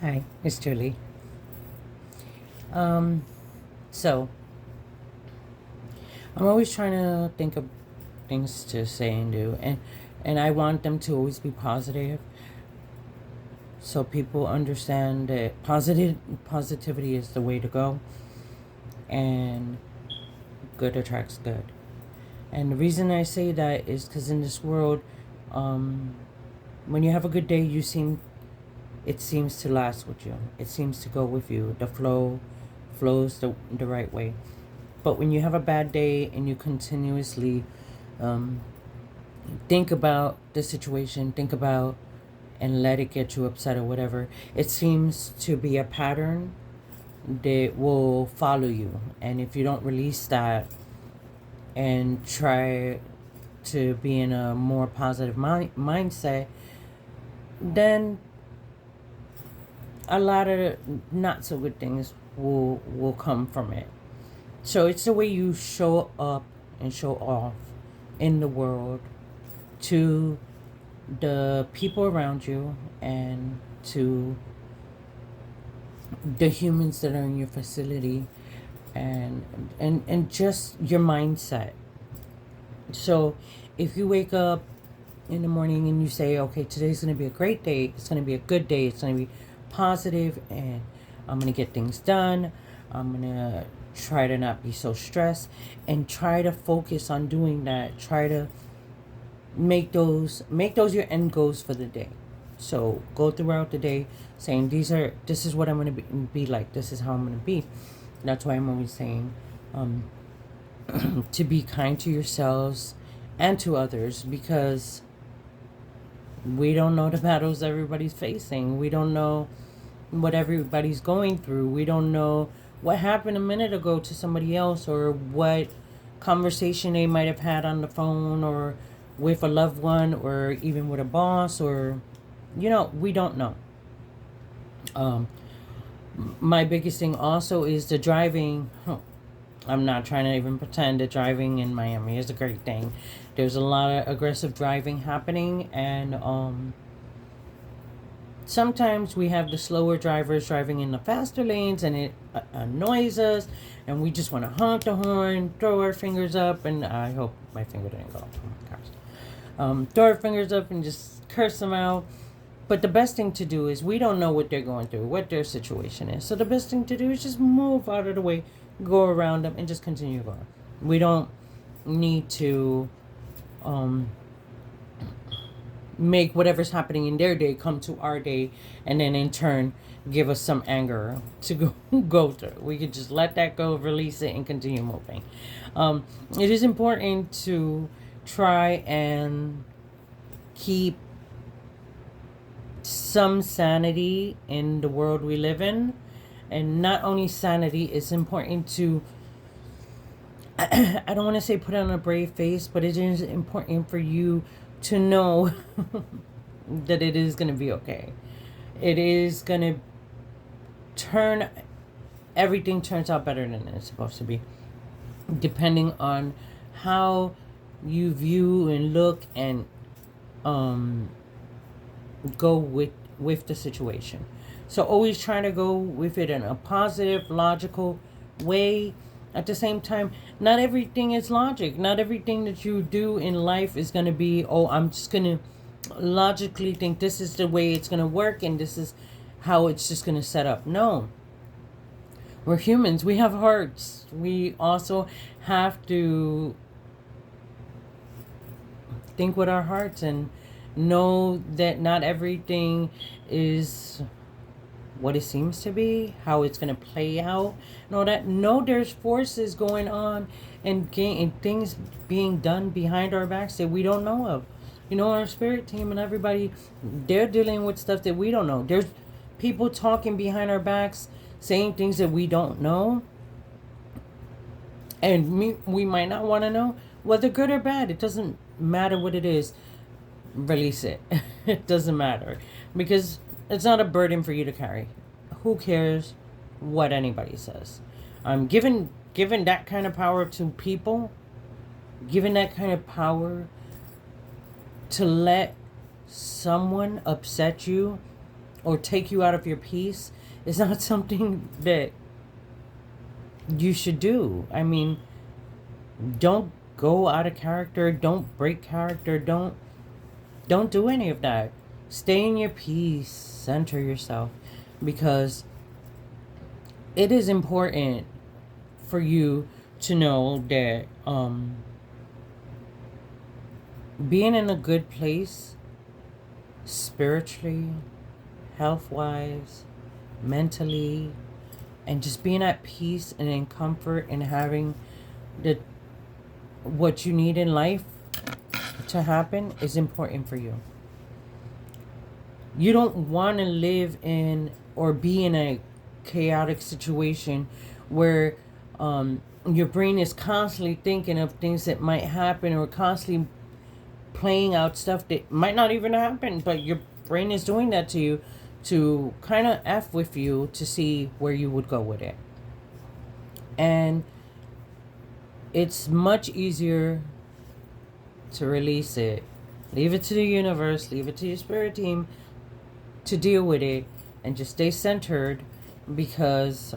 Hi, it's Julie. Um, so I'm always trying to think of things to say and do, and I want them to always be positive, so people understand that positivity is the way to go, and good attracts good. And the reason I say that is because in this world, um, when you have a good day, it seems to last with you. It seems to go with you. The flow flows the right way. But when you have a bad day and you continuously um, think about the situation, think about and let it get you upset or whatever, it seems to be a pattern that will follow you. And if you don't release that and try to be in a more positive mindset, then a lot of not so good things will come from it. So it's the way you show up and show off in the world to the people around you and to the humans that are in your facility, and just your mindset. So if you wake up in the morning and you say, okay, today's going to be a great day, it's going to be a good day, it's going to be positive, and I'm going to get things done, I'm going to try to not be so stressed, and try to focus on doing that. Try to make those your end goals for the day. So go throughout the day saying, this is what I'm going to be like, this is how I'm going to be. That's why I'm always saying, um, to be kind to yourselves and to others, because we don't know the battles everybody's facing. We don't know what everybody's going through. We don't know what happened a minute ago to somebody else, or what conversation they might have had on the phone, or with a loved one, or even with a boss, or we don't know. um my biggest thing also is the driving. I'm not trying to even pretend that driving in Miami is a great thing. There's a lot of aggressive driving happening, and sometimes we have the slower drivers driving in the faster lanes, and it annoys us, and we just want to honk the horn, throw our fingers up, and I hope my finger didn't go off. Oh my gosh. Throw our fingers up and just curse them out. But the best thing to do is, we don't know what they're going through, what their situation is. So the best thing to do is just move out of the way, go around them, and just continue going. We don't need to um, make whatever's happening in their day come to our day, and then in turn give us some anger to go through. We could just let that go, release it, and continue moving. It is important to try and keep some sanity in the world we live in. And not only sanity, it's important to I don't want to say put on a brave face, but it is important for you to know that it is going to be okay. It is going to turn everything turns out better than it's supposed to be, depending on how you view and look and go with the situation. So always trying to go with it in a positive, logical way. At the same time, not everything is logic. Not everything that you do in life is going to be, oh, I'm just going to logically think this is the way it's going to work and this is how it's just going to set up. No. We're humans. We have hearts. We also have to think with our hearts and know that not everything is what it seems to be, how it's going to play out, and all that. No, there's forces going on and things being done behind our backs that we don't know of. Our spirit team and everybody, they're dealing with stuff that we don't know. There's people talking behind our backs, saying things that we don't know, and we might not want to know, whether good or bad. It doesn't matter what it is. Release it. It doesn't matter, because it's not a burden for you to carry. Who cares what anybody says? Given that kind of power to people, given that kind of power to let someone upset you or take you out of your peace is not something that you should do. I mean, don't go out of character, don't break character, don't do any of that. Stay in your peace, center yourself, because it is important for you to know that being in a good place spiritually, health wise, mentally, and just being at peace and in comfort and having the what you need in life to happen is important for you. You don't want to live in or be in a chaotic situation where your brain is constantly thinking of things that might happen, or constantly playing out stuff that might not even happen, but your brain is doing that to you to kind of F with you to see where you would go with it. And it's much easier to release it. Leave it to the universe, leave it to your spirit team to deal with it, and just stay centered, because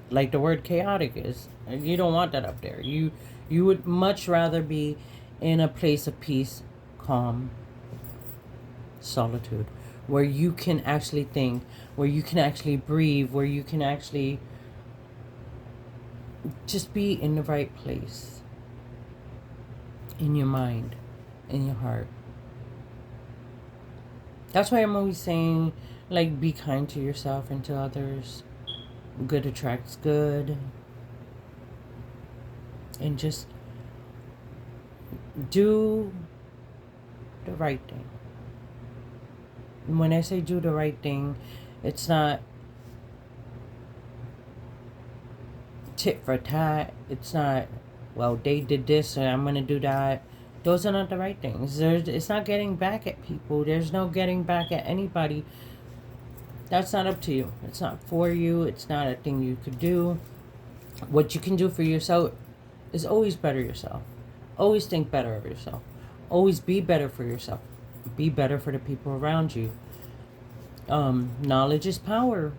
like the word chaotic is, you don't want that up there. You would much rather be in a place of peace, calm, solitude, where you can actually think, where you can actually breathe, where you can actually just be in the right place, in your mind, in your heart. That's why I'm always saying, like, be kind to yourself and to others. Good attracts good. And just do the right thing. And when I say do the right thing, it's not tit for tat. It's not, well, they did this and I'm going to do that. Those are not the right things. It's not getting back at people. There's no getting back at anybody. That's not up to you. It's not for you. It's not a thing you could do. What you can do for yourself is always better yourself. Always think better of yourself. Always be better for yourself. Be better for the people around you. Knowledge is power.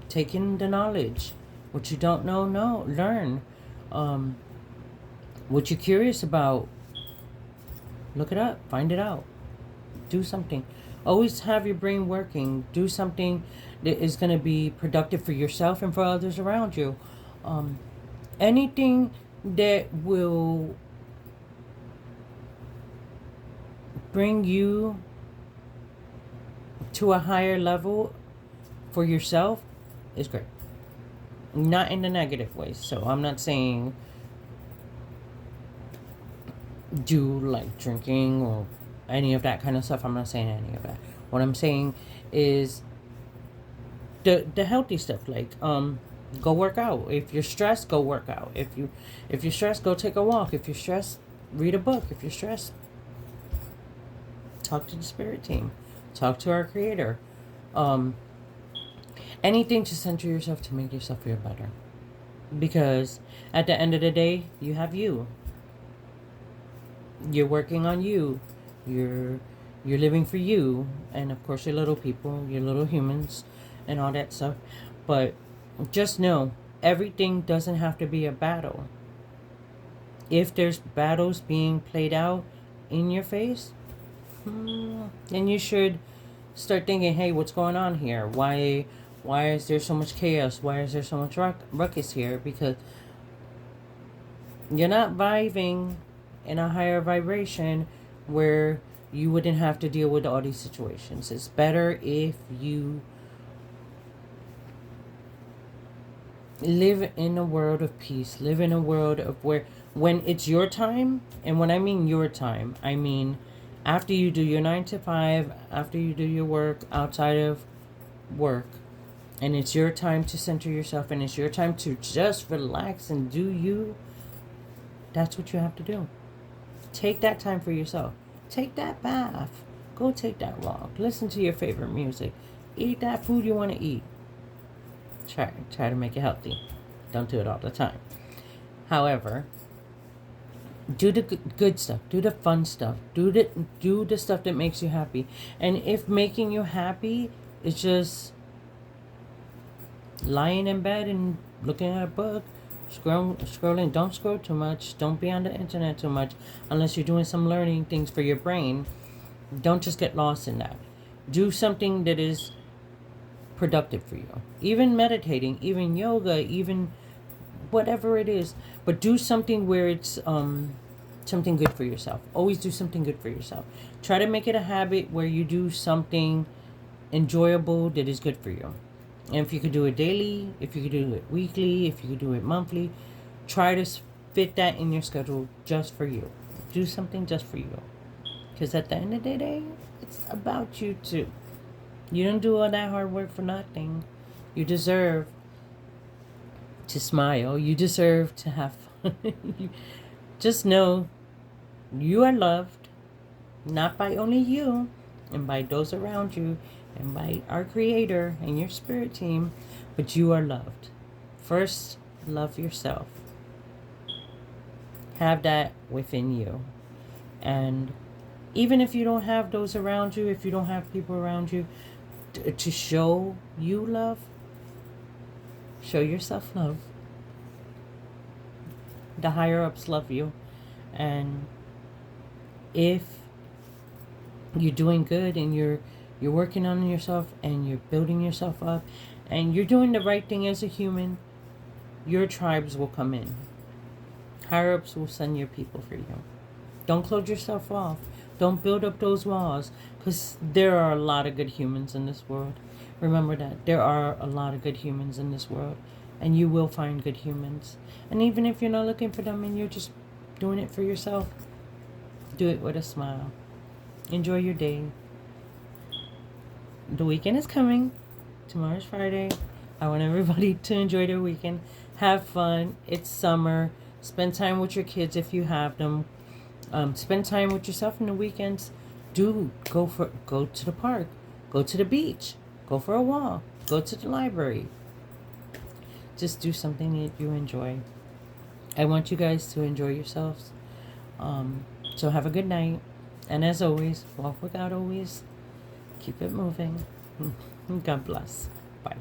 Take in the knowledge. What you don't know, learn. What you're curious about, look it up, find it out, do something. Always have your brain working. Do something that is going to be productive for yourself and for others around you. Anything that will bring you to a higher level for yourself is great. Not in the negative ways. So I'm not saying do like drinking or any of that kind of stuff. I'm not saying any of that. What I'm saying is the healthy stuff, like go work out. If you're stressed, go work out. If you're stressed, go take a walk. If you're stressed, read a book. If you're stressed, talk to the spirit team. Talk to our creator. Anything to center yourself, to make yourself feel better. Because at the end of the day, you have you. You're working on you. You're living for you, and of course your little people, your little humans, and all that stuff. But just know, everything doesn't have to be a battle. If there's battles being played out in your face, then you should start thinking, hey, what's going on here? Why is there so much chaos? Why is there so much ruckus here? Because you're not vibing in a higher vibration where you wouldn't have to deal with all these situations. It's better if you live in a world of peace, live in a world of where when it's your time, and when I mean your time, I mean after you do your 9 to 5, after you do your work outside of work, and it's your time to center yourself, and it's your time to just relax and do you, that's what you have to do. Take that time for yourself. Take that bath. Go take that walk. Listen to your favorite music. Eat that food you want to eat. Try to make it healthy. Don't do it all the time. However, Do the good stuff. Do the fun stuff. Do the stuff that makes you happy. And if making you happy is just lying in bed and looking at a book, scrolling, don't scroll too much. Don't be on the internet too much unless you're doing some learning things for your brain. Don't just get lost in that. Do something that is productive for you. Even meditating, even yoga, even whatever it is, but do something where it's something good for yourself. Always do something good for yourself. Try to make it a habit where you do something enjoyable that is good for you. And if you could do it daily, if you could do it weekly, if you could do it monthly, try to fit that in your schedule just for you. Do something just for you. Because at the end of the day, it's about you too. You don't do all that hard work for nothing. You deserve to smile. You deserve to have fun. Just know you are loved, not by only you, and by those around you, and by our Creator and your spirit team, but you are loved. First, love yourself. Have that within you. And even if you don't have those around you, if you don't have people around you to show you love, show yourself love. The higher ups love you. And if you're doing good and you're working on yourself and you're building yourself up and you're doing the right thing as a human, your tribes will come in. Higher ups will send your people for you. Don't close yourself off. Don't build up those walls, because there are a lot of good humans in this world. Remember that. There are a lot of good humans in this world, and you will find good humans. And even if you're not looking for them and you're just doing it for yourself, do it with a smile. Enjoy your day. The weekend is coming. Tomorrow's Friday. I want everybody to enjoy their weekend. Have fun. It's summer. Spend time with your kids if you have them. Spend time with yourself in the weekends. Go to the park. Go to the beach. Go for a walk. Go to the library. Just do something that you enjoy. I want you guys to enjoy yourselves. So have a good night. And as always, walk without always. Keep it moving. God bless. Bye.